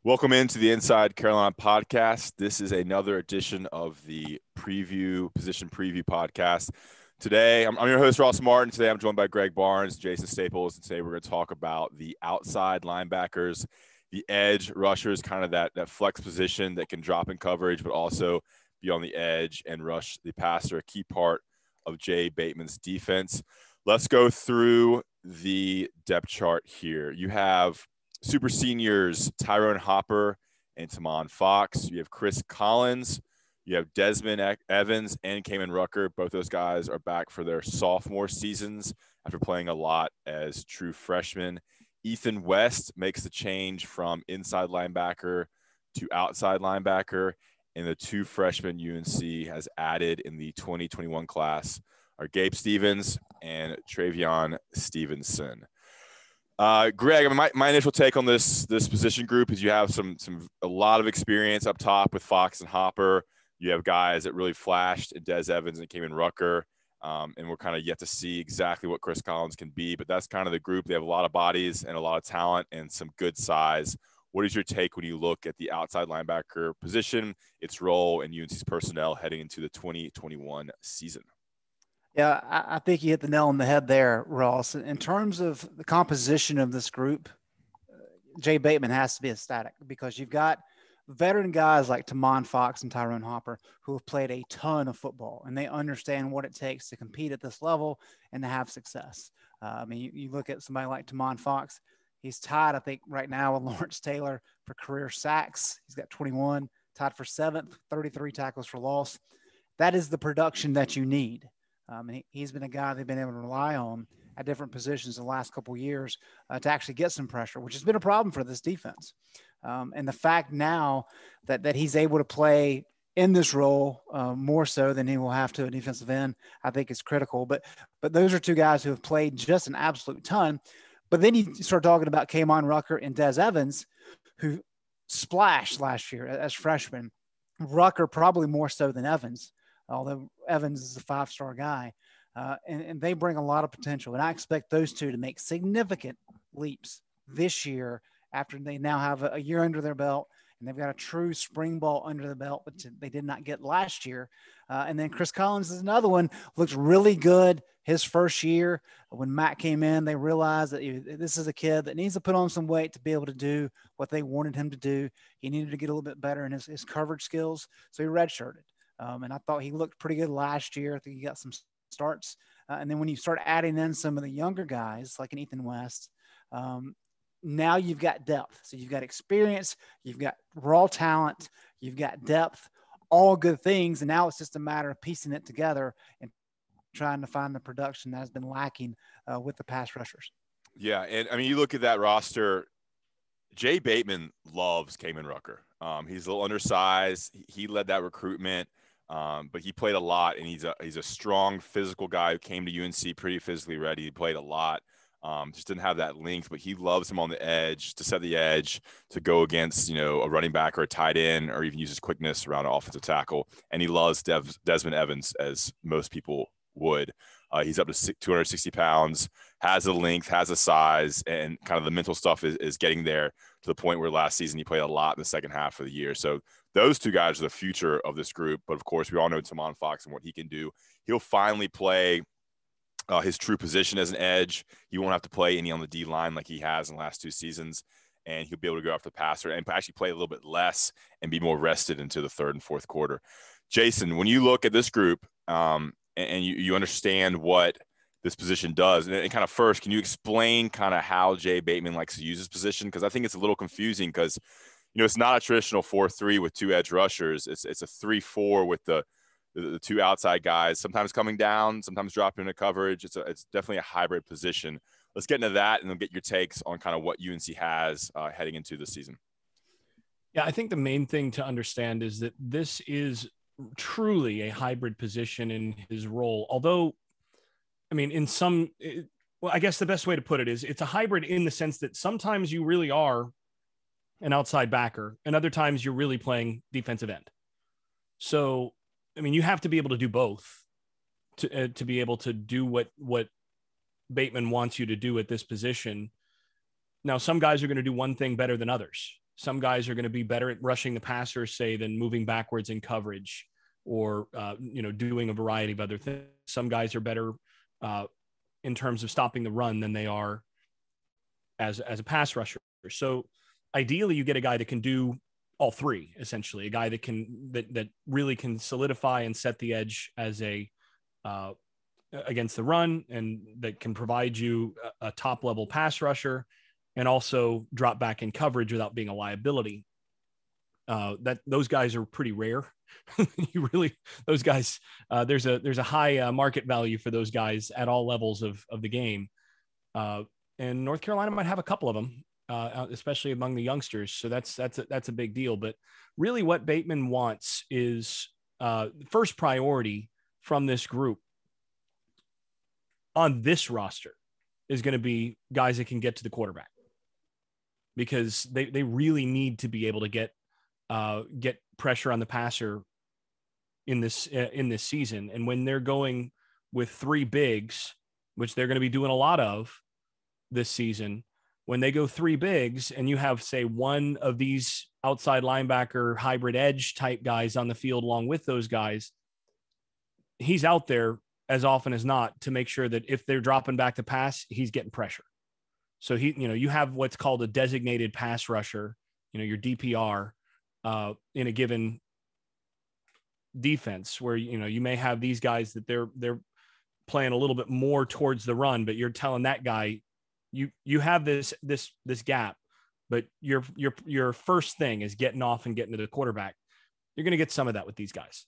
Welcome into the Inside Carolina podcast. This is another edition of the position preview podcast. Today, I'm your host, Ross Martin. Today, I'm joined by Greg Barnes, Jason Staples, and today we're going to talk about the outside linebackers, the edge rushers, kind of that flex position that can drop in coverage, but also be on the edge and rush the passer, a key part of Jay Bateman's defense. Let's go through the depth chart here. You have super seniors Tyrone Hopper and Tamon Fox. You have Chris Collins. You have Desmond Evans and Cayman Rucker. Both those guys are back for their sophomore seasons after playing a lot as true freshmen. Ethan West makes the change from inside linebacker to outside linebacker. And the two freshmen UNC has added in the 2021 class are Gabe Stevens and Travion Stevenson. Greg, I mean, my initial take on this position group is you have a lot of experience up top with Fox and Hopper. You have guys that really flashed in Des Evans and Cayman Rucker, and we're kind of yet to see exactly what Chris Collins can be. But that's kind of the group. They have a lot of bodies and a lot of talent and some good size. What is your take when you look at the outside linebacker position, its role, and UNC's personnel heading into the 2021 season? Yeah, I think you hit the nail on the head there, Ross. In terms of the composition of this group, Jay Bateman has to be ecstatic because you've got veteran guys like Tamon Fox and Tyrone Hopper who have played a ton of football, and they understand what it takes to compete at this level and to have success. I mean, you look at somebody like Tamon Fox, he's tied, I think, right now with Lawrence Taylor for career sacks. He's got 21, tied for seventh, 33 tackles for loss. That is the production that you need. He's been a guy they've been able to rely on at different positions the last couple of years to actually get some pressure, which has been a problem for this defense. And the fact now that he's able to play in this role more so than he will have to a defensive end, I think is critical. But those are two guys who have played just an absolute ton. But then you start talking about Cayman Rucker and Des Evans, who splashed last year as freshmen. Rucker probably more so than Evans, although Evans is a five-star guy. And they bring a lot of potential. And I expect those two to make significant leaps this year after they now have a year under their belt, and they've got a true spring ball under the belt, which they did not get last year. And then Chris Collins is another one, looks really good his first year. When Matt came in, they realized that this is a kid that needs to put on some weight to be able to do what they wanted him to do. He needed to get a little bit better in his coverage skills, so he redshirted. And I thought he looked pretty good last year. I think he got some starts. And then when you start adding in some of the younger guys, like an Ethan West, now you've got depth. So you've got experience, you've got raw talent, you've got depth, all good things. And now it's just a matter of piecing it together and trying to find the production that has been lacking with the pass rushers. Yeah, and I mean, you look at that roster, Jay Bateman loves Cayman Rucker. He's a little undersized. He led that recruitment. But he played a lot, and he's a strong physical guy who came to UNC pretty physically ready. He played a lot, just didn't have that length, but he loves him on the edge, to set the edge, to go against, a running back or a tight end, or even use his quickness around an offensive tackle. And he loves Desmond Evans, as most people would. He's up to 260 pounds, has the length, has the size, and kind of the mental stuff is getting there to the point where last season he played a lot in the second half of the year. So those two guys are the future of this group. But, of course, we all know Tamon Fox and what he can do. He'll finally play his true position as an edge. He won't have to play any on the D-line like he has in the last two seasons, and he'll be able to go after the passer and actually play a little bit less and be more rested into the third and fourth quarter. Jason, when you look at this group and you understand what this position does, and kind of first, can you explain kind of how Jay Bateman likes to use his position? Because I think it's a little confusing because – it's not a traditional 4-3 with two edge rushers. It's a 3-4 with the two outside guys, sometimes coming down, sometimes dropping into coverage. It's definitely a hybrid position. Let's get into that, and then get your takes on kind of what UNC has heading into this season. Yeah, I think the main thing to understand is that this is truly a hybrid position in his role. Although, I mean, I guess the best way to put it is it's a hybrid in the sense that sometimes you really are an outside backer, and other times you're really playing defensive end. So, I mean, you have to be able to do both to be able to do what Bateman wants you to do at this position. Now, some guys are going to do one thing better than others. Some guys are going to be better at rushing the passer, say, than moving backwards in coverage or, doing a variety of other things. Some guys are better in terms of stopping the run than they are as a pass rusher. So ideally you get a guy that can do all three, essentially, a guy that really can solidify and set the edge as against the run, and that can provide you a top level pass rusher and also drop back in coverage without being a liability. Those guys are pretty rare. Those guys, there's a high market value for those guys at all levels of the game. And North Carolina might have a couple of them, especially among the youngsters. So that's a big deal. But really what Bateman wants is first priority from this group on this roster is going to be guys that can get to the quarterback, because they really need to be able to get pressure on the passer in this season. And when they're going with three bigs, which they're going to be doing a lot of this season, when they go three bigs and you have, say, one of these outside linebacker hybrid edge type guys on the field along with those guys, he's out there as often as not to make sure that if they're dropping back to pass, he's getting pressure. So you have what's called a designated pass rusher, your DPR, in a given defense, where you may have these guys that they're playing a little bit more towards the run, but you're telling that guy you have this gap, but your first thing is getting off and getting to the quarterback. You're going to get some of that with these guys.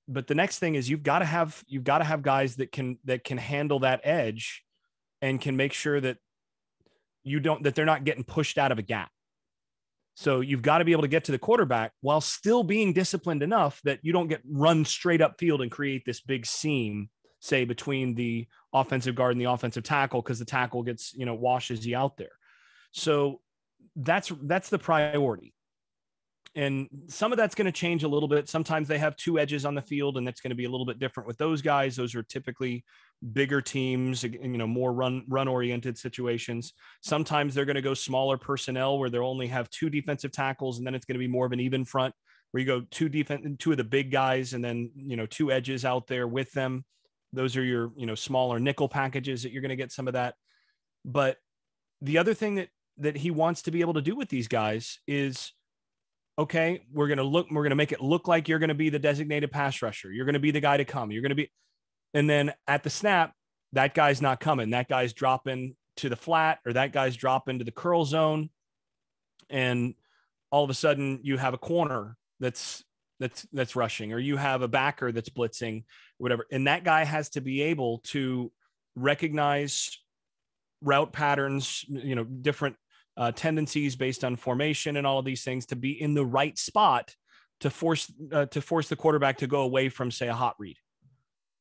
But the next thing is you've got to have guys that can handle that edge and can make sure that they're not getting pushed out of a gap. So you've got to be able to get to the quarterback while still being disciplined enough that you don't get run straight up field and create this big seam, say, between the offensive guard and the offensive tackle, because the tackle gets, washes you out there. So that's the priority. And some of that's going to change a little bit. Sometimes they have two edges on the field, and that's going to be a little bit different with those guys. Those are typically bigger teams, more run-oriented situations. Sometimes they're going to go smaller personnel where they'll only have two defensive tackles, and then it's going to be more of an even front where you go two of the big guys and then, two edges out there with them. Those are your, smaller nickel packages that you're going to get some of that. But the other thing that he wants to be able to do with these guys is, okay, we're going to make it look like you're going to be the designated pass rusher. You're going to be the guy to come. And then at the snap, that guy's not coming. That guy's dropping to the flat, or that guy's dropping to the curl zone. And all of a sudden you have a corner that's rushing, or you have a backer that's blitzing, whatever. And that guy has to be able to recognize route patterns, different tendencies based on formation and all of these things, to be in the right spot to force the quarterback to go away from, say, a hot read.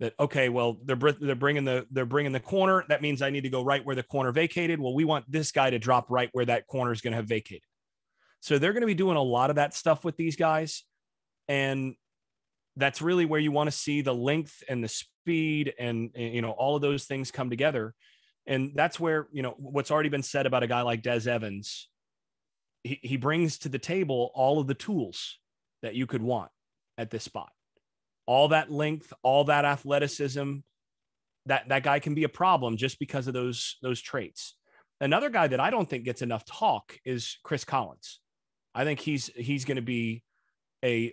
That, okay, well, they're bringing the corner. That means I need to go right where the corner vacated. Well, we want this guy to drop right where that corner is going to have vacated. So they're going to be doing a lot of that stuff with these guys. And that's really where you want to see the length and the speed and all of those things come together. And that's where, what's already been said about a guy like Des Evans, he brings to the table all of the tools that you could want at this spot. All that length, all that athleticism, that guy can be a problem just because of those traits. Another guy that I don't think gets enough talk is Chris Collins. I think he's going to be a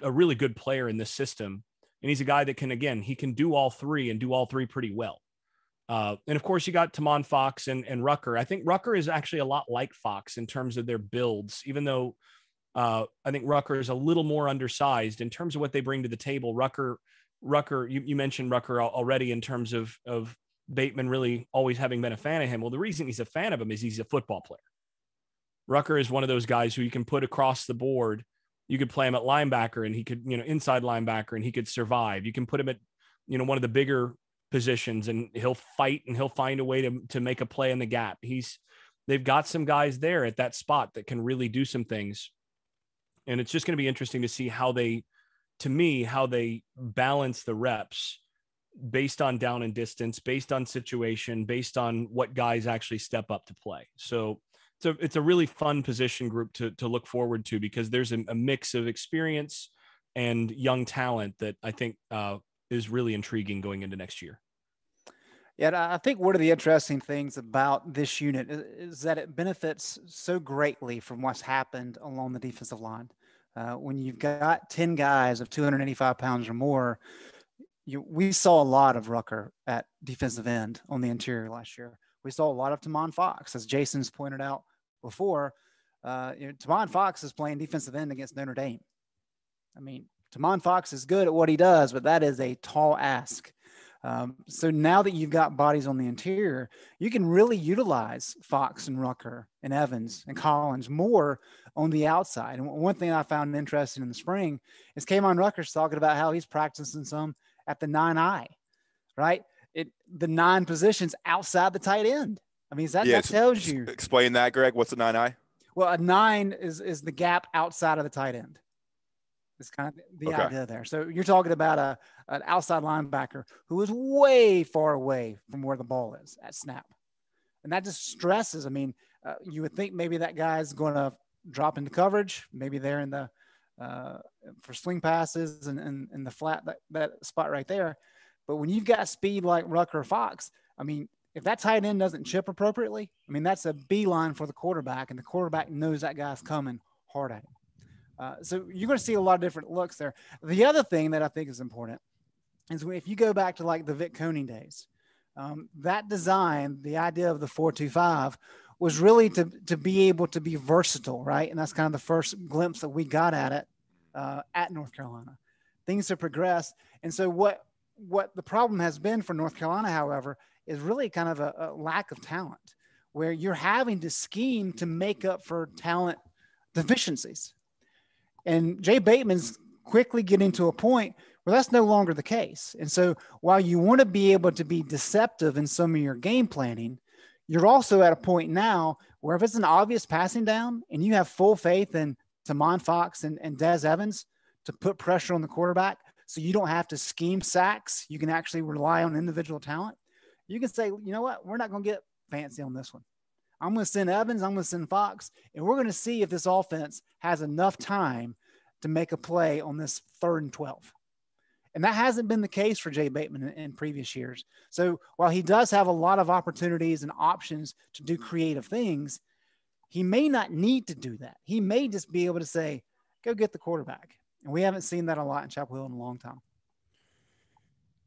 really good player in this system. And he's a guy that he can do all three and do all three pretty well. And of course you got Tamon Fox and Rucker. I think Rucker is actually a lot like Fox in terms of their builds, even though I think Rucker is a little more undersized in terms of what they bring to the table. Rucker, you mentioned Rucker already in terms of Bateman really always having been a fan of him. Well, the reason he's a fan of him is he's a football player. Rucker is one of those guys who you can put across the board. You could play him at linebacker and he could, inside linebacker, and he could survive. You can put him at, one of the bigger positions and he'll fight and he'll find a way to make a play in the gap. They've got some guys there at that spot that can really do some things. And it's just going to be interesting to see how they balance the reps based on down and distance, based on situation, based on what guys actually step up to play. So it's a really fun position group to look forward to, because there's a mix of experience and young talent that I think is really intriguing going into next year. Yeah, I think one of the interesting things about this unit is that it benefits so greatly from what's happened along the defensive line. When you've got 10 guys of 285 pounds or more, we saw a lot of Rucker at defensive end on the interior last year. We saw a lot of Tamon Fox, as Jason's pointed out before. Tamon Fox is playing defensive end against Notre Dame. I mean, Tamon Fox is good at what he does, but that is a tall ask. So now that you've got bodies on the interior, you can really utilize Fox and Rucker and Evans and Collins more on the outside. And one thing I found interesting in the spring is Cayman Rucker's talking about how he's practicing some at the 9I, right? The 9 positions outside the tight end. I mean, that tells you. Explain that, Greg. What's a 9I? Well, a 9 is the gap outside of the tight end. It's kind of the idea there. So you're talking about an outside linebacker who is way far away from where the ball is at snap. And that just stresses. I mean, you would think maybe that guy's going to drop into coverage. Maybe they're in the for swing passes and the flat, that spot right there. But when you've got speed like Rucker or Fox, I mean, if that tight end doesn't chip appropriately, I mean, that's a beeline for the quarterback, and the quarterback knows that guy's coming hard at him. So you're going to see a lot of different looks there. The other thing that I think is important is if you go back to like the Vic Koenig days, that design, the idea of the 4-2-5 was really to be able to be versatile, right? And that's kind of the first glimpse that we got at it at North Carolina. Things have progressed. And so what the problem has been for North Carolina, however, is really kind of a lack of talent, where you're having to scheme to make up for talent deficiencies. And Jay Bateman's quickly getting to a point where that's no longer the case. And so while you want to be able to be deceptive in some of your game planning, you're also at a point now where if it's an obvious passing down and you have full faith in Tamon Fox and Des Evans to put pressure on the quarterback, so you don't have to scheme sacks, you can actually rely on individual talent. You can say, you know what, we're not going to get fancy on this one. I'm going to send Evans, I'm going to send Fox, and we're going to see if this offense has enough time to make a play on this 3rd and 12. And that hasn't been the case for Jay Bateman in previous years. So while he does have a lot of opportunities and options to do creative things, he may not need to do that. He may just be able to say, go get the quarterback. And we haven't seen that a lot in Chapel Hill in a long time.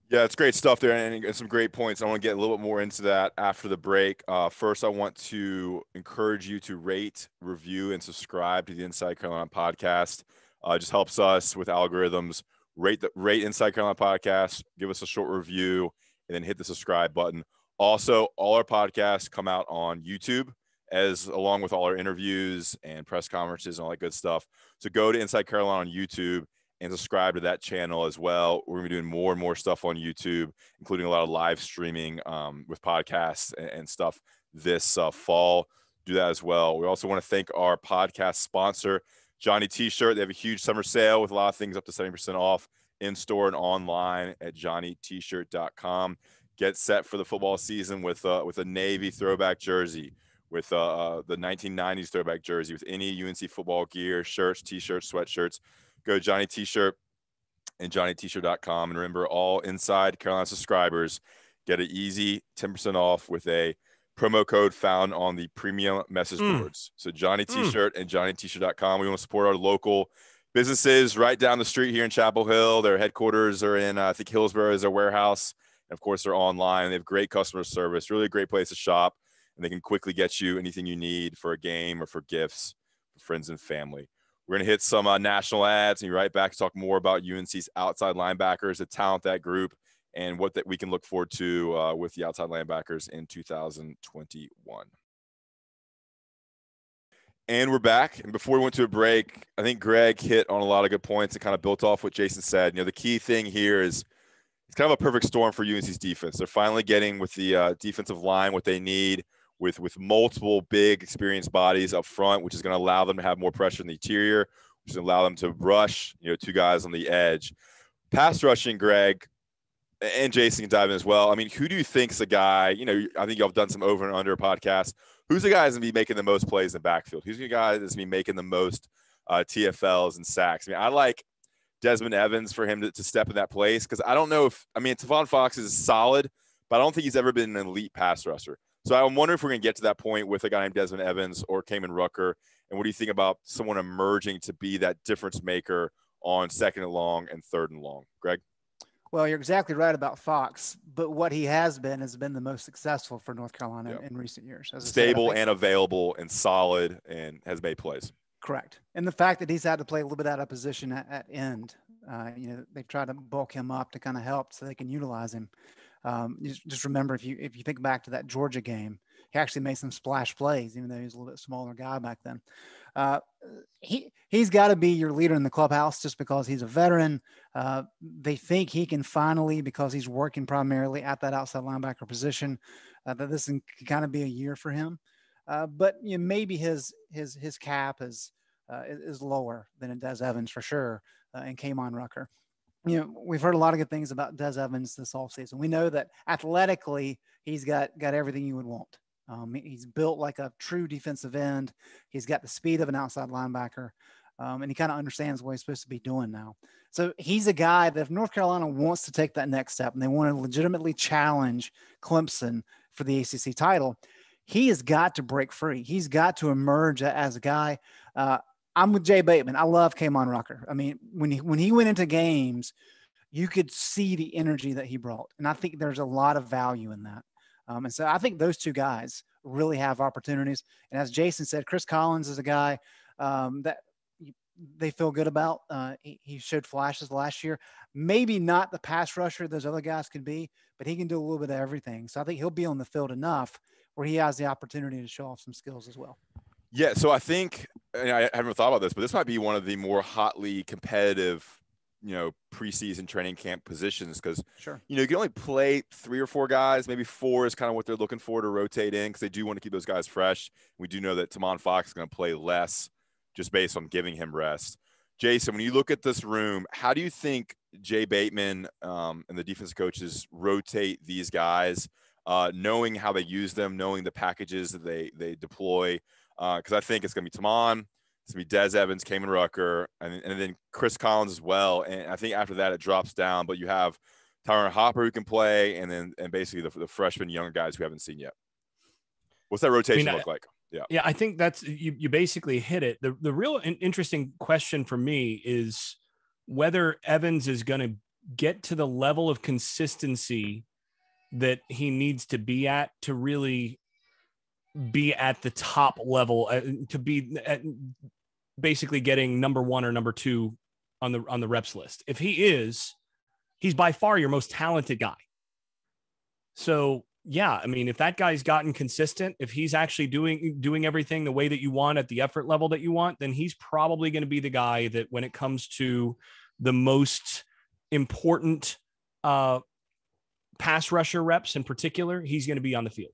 Yeah, it's great stuff there, and some great points. I want to get a little bit more into that after the break. First, I want to encourage you to rate, review, and subscribe to the Inside Carolina podcast. It just helps us with algorithms. Rate Inside Carolina podcast, give us a short review, and then hit the subscribe button. Also, all our podcasts come out on YouTube, along with all our interviews and press conferences and all that good stuff. So go to Inside Carolina on YouTube and subscribe to that channel as well. We're going to be doing more and more stuff on YouTube, including a lot of live streaming with podcasts and stuff this fall. Do that as well. We also want to thank our podcast sponsor, Johnny T-Shirt. They have a huge summer sale with a lot of things up to 70% off in store and online at johnnytshirt.com. Get set for the football season with a Navy throwback jersey, with the 1990s throwback jersey, with any UNC football gear, shirts, T-shirts, sweatshirts. Go to Johnny T-Shirt and johnnytshirt.com. And remember, all Inside Carolina subscribers get an easy 10% off with a promo code found on the premium message boards. So Johnny T-Shirt and johnnytshirt.com. We want to support our local businesses right down the street here in Chapel Hill. Their headquarters are in, I think, Hillsborough is their warehouse. And, of course, they're online. They have great customer service, really a great place to shop. And they can quickly get you anything you need for a game or for gifts for friends and family. We're going to hit some national ads and be right back to talk more about UNC's outside linebackers, the talent that group, and what that we can look forward to with the outside linebackers in 2021. And we're back. And before we went to a break, I think Greg hit on a lot of good points and kind of built off what Jason said. You know, the key thing here is it's kind of a perfect storm for UNC's defense. They're finally getting with the defensive line what they need, with multiple big experienced bodies up front, which is going to allow them to have more pressure in the interior, which is going to allow them to rush, 2 guys on the edge. Pass rushing, Greg, and Jason can dive in as well. I mean, who do you think's the guy, I think y'all have done some over and under podcasts. who's the guy that's going to be making the most plays in the backfield? Who's the guy that's going to be making the most TFLs and sacks? I mean, I like Desmond Evans for him to step in that place because I don't know Tavon Fox is solid, but I don't think he's ever been an elite pass rusher. So I'm wondering if we're going to get to that point with a guy named Desmond Evans or Cayman Rucker. And what do you think about someone emerging to be that difference maker on 2nd and long and 3rd and long? Greg? Well, you're exactly right about Fox, but what he has been the most successful for North Carolina in recent years. Stable and available and solid and has made plays. Correct. And the fact that he's had to play a little bit out of position at end, they've tried to bulk him up to kind of help so they can utilize him. Just remember, if you think back to that Georgia game, he actually made some splash plays, even though he was a little bit smaller guy back then. He's got to be your leader in the clubhouse just because he's a veteran. They think he can finally, because he's working primarily at that outside linebacker position, that this can kind of be a year for him. But maybe his cap is lower than it Des Evans for sure, and Cayman Rucker. We've heard a lot of good things about Des Evans this offseason. We know that athletically, he's got everything you would want. He's built like a true defensive end. He's got the speed of an outside linebacker, and he kind of understands what he's supposed to be doing now. So he's a guy that if North Carolina wants to take that next step and they want to legitimately challenge Clemson for the ACC title, he has got to break free. He's got to emerge as a guy. I'm with Jay Bateman. I love Cayman Rucker. I mean, when he went into games, you could see the energy that he brought. And I think there's a lot of value in that. And so I think those two guys really have opportunities. And as Jason said, Chris Collins is a guy that they feel good about. He showed flashes last year. Maybe not the pass rusher those other guys can be, but he can do a little bit of everything. So I think he'll be on the field enough where he has the opportunity to show off some skills as well. Yeah, so I think, and I haven't thought about this, but this might be one of the more hotly competitive, preseason training camp positions because, sure, you can only play 3 or 4 guys. Maybe 4 is kind of what they're looking for to rotate in because they do want to keep those guys fresh. We do know that Tavon Fox is going to play less just based on giving him rest. Jason, when you look at this room, how do you think Jay Bateman and the defensive coaches rotate these guys, knowing how they use them, knowing the packages that they deploy? Because I think it's going to be Cayman, it's going to be Des Evans, Cayman Rucker, and then Chris Collins as well. And I think after that it drops down, but you have Tyron Hopper who can play, and basically the freshman younger guys who haven't seen yet. What's that rotation look like? Yeah, I think that's you basically hit it. The real interesting question for me is whether Evans is going to get to the level of consistency that he needs to be at to really be at the top level, to be at basically getting number 1 or number 2 on the reps list. If he is, he's by far your most talented guy. So yeah, I mean, if that guy's gotten consistent, if he's actually doing everything the way that you want at the effort level that you want, then he's probably going to be the guy that when it comes to the most important pass rusher reps in particular, he's going to be on the field.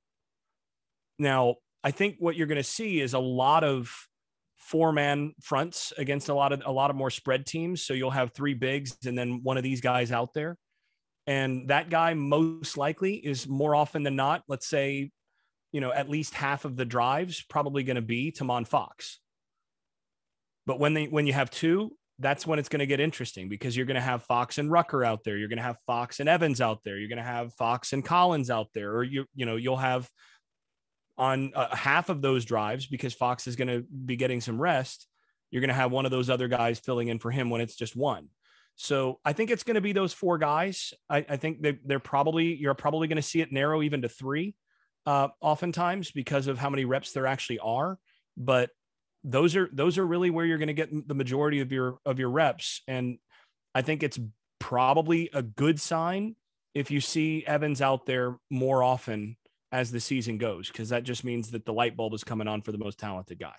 Now, I think what you're going to see is a lot of 4-man fronts against a lot of more spread teams. So you'll have 3 bigs and then one of these guys out there. And that guy most likely is more often than not, let's say, at least half of the drives probably going to be Tavon Fox. But when you have 2, that's when it's going to get interesting because you're going to have Fox and Rucker out there. You're going to have Fox and Evans out there. You're going to have Fox and Collins out there, or you'll have on half of those drives because Fox is going to be getting some rest. You're going to have one of those other guys filling in for him when it's just 1. So I think it's going to be those 4 guys. I think you're probably going to see it narrow even to 3 oftentimes because of how many reps there actually are. But those are really where you're going to get the majority of your reps. And I think it's probably a good sign if you see Evans out there more often as the season goes, because that just means that the light bulb is coming on for the most talented guy.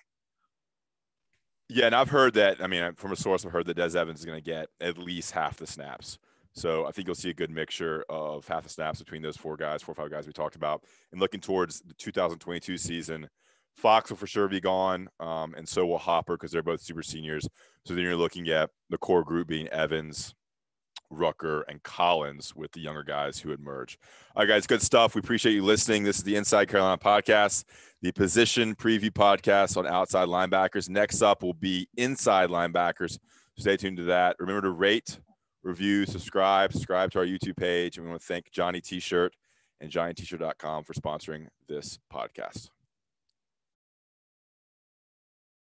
Yeah, and I've heard that, from a source, I've heard that Des Evans is going to get at least half the snaps. So I think you'll see a good mixture of half the snaps between those 4 or 5 guys we talked about. And looking towards the 2022 season, Fox will for sure be gone, and so will Hopper because they're both super seniors. So then you're looking at the core group being Evans, Rucker, and Collins with the younger guys who emerge. All right, guys, good stuff. We appreciate you listening. This is the Inside Carolina podcast, the position preview podcast on outside linebackers. Next up will be inside linebackers. Stay tuned to that. Remember to rate, review, subscribe to our YouTube page. And we want to thank Johnny T-Shirt and JohnnyT-Shirt.com for sponsoring this podcast.